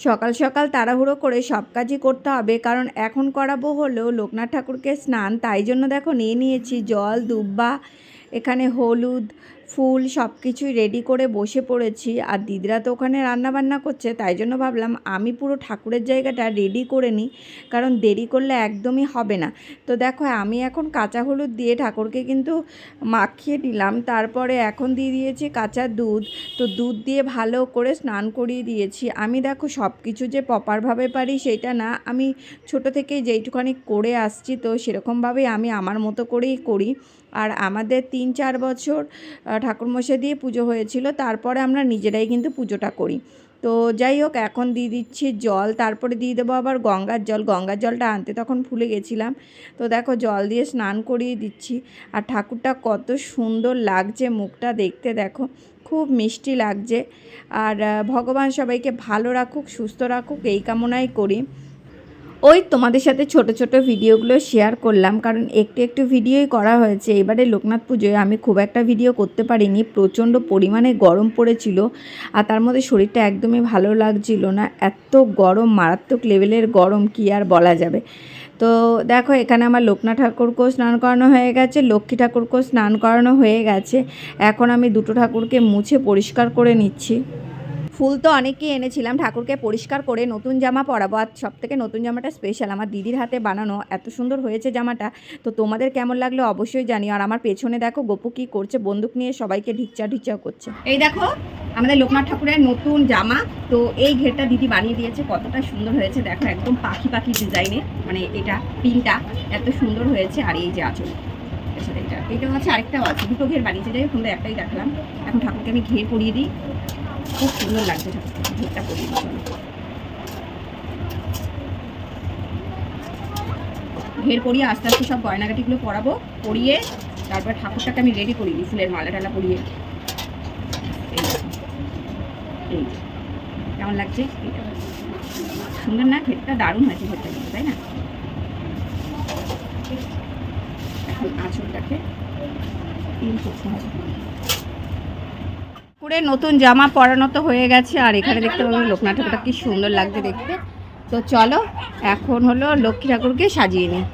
সকাল সকাল তাড়াহুড়ো করে সব কাজই করতে হবে, কারণ এখন করাবো হলো লোকনাথ ঠাকুরকে স্নান। তাই জন্য দেখো নিয়ে নিয়েছি জল, দুব্বা, এখানে হলুদ, ফুল সব কিছুই রেডি করে বসে পড়েছি। আর দিদিরা তো ওখানে রান্নাবান্না করছে, তাই জন্য ভাবলাম আমি পুরো ঠাকুরের জায়গাটা রেডি করে নিই, কারণ দেরি করলে একদমই হবে না। তো দেখো আমি এখন কাঁচা হলুদ দিয়ে ঠাকুরকে কিন্তু মাখিয়ে নিলাম। তারপরে এখন দিয়ে দিয়েছি কাঁচা দুধ। তো দুধ দিয়ে ভালো করে স্নান করিয়ে দিয়েছি। আমি দেখো সব কিছু যে প্রপারভাবে পারি সেটা না, আমি ছোট থেকেই যেইটুখানি করে আসছি, তো সেরকমভাবেই আমি আমার মতো করেই করি। আর আমাদের 3-4 বছর ঠাকুরমশাই দিয়ে পুজো হয়েছিল, তারপরে আমরা নিজেরাই কিন্তু পুজোটা করি। তো যাই হোক, এখন দিয়ে দিচ্ছি জল, তারপরে দিয়ে দেবো আবার গঙ্গার জল। গঙ্গার জলটা আনতে তখন ভুলে গেছিলাম। তো দেখো জল দিয়ে স্নান করিয়ে দিচ্ছি। আর ঠাকুরটা কত সুন্দর লাগছে, মুখটা দেখতে দেখো খুব মিষ্টি লাগছে। আর ভগবান সবাইকে ভালো রাখুক, সুস্থ রাখুক, এই কামনাই করি। ওই তোমাদের সাথে ছোট ছোট ভিডিওগুলো শেয়ার করলাম, কারণ একটু একটু ভিডিওই করা হয়েছে। এবারে লোকনাথ পুজোয় আমি খুব একটা ভিডিও করতে পারিনি, প্রচণ্ড পরিমাণে গরম পড়েছিল। আর তার মধ্যে শরীরটা একদমই ভালো লাগছিল না, এত গরম, মারাত্মক লেভেলের গরম, কি আর বলা যাবে। তো দেখো এখানে আমার লোকনাথ ঠাকুরকেও স্নান করানো হয়ে গেছে, লক্ষ্মী ঠাকুরকেও স্নান করানো হয়ে গেছে। এখন আমি দুটো ঠাকুরকে মুছে পরিষ্কার করে নিচ্ছি। ফুল তো অনেকই এনেছিলাম, ঠাকুরকে পরিষ্কার করে নতুন জামা পরাবো। আর সবথেকে নতুন জামাটা স্পেশাল, আমার দিদির হাতে বানানো, এত সুন্দর হয়েছে জামাটা। তো তোমাদের কেমন লাগলো অবশ্যই জানিও। আর আমার পেছনে দেখো গপু কী করছে, বন্দুক নিয়ে সবাইকে ঢিচ্চা ঢিচ্চা করছে। এই দেখো আমাদের লোকনাথ ঠাকুরের নতুন জামা। তো এই ঘেরটা দিদি বানিয়ে দিয়েছে, কতটা সুন্দর হয়েছে দেখো, একদম পাখি পাখি ডিজাইনে, মানে এটা পিনটা এত সুন্দর হয়েছে। আর এই যে আঁচল, এটা হচ্ছে আরেকটাও আছে, দুটো ঘের বানিয়েছে। যাই হোক সুন্দর, একটাই দেখলাম। এখন ঠাকুরকে আমি ঘের পরিয়ে দিই, খুব সুন্দর লাগছে ঠাকুরকে, ঘেরটা পরিয়ে দিই। ঘের পরিয়ে আস্তে আস্তে সব গয়নাগাটিগুলো পরাবো, পরিয়ে তারপর ঠাকুরটাকে আমি রেডি করি দিই, ফুলের মালা টালা পরিয়ে। এই কেমন লাগছে, সুন্দর না? ঘেরটা দারুণ হয়েছে, ঘেরটা কিন্তু, তাই না? এখন আঁচলটাকে পিন করতে হবে। পুরে নতুন জামা পরানো তো হয়ে গেছে। আর এখানে দেখতে পাবো লোকনাথ ঠাকুরটা কি সুন্দর লাগছে দেখতে। তো চলো এখন হলো লক্ষ্মী ঠাকুরকে সাজিয়ে নিই।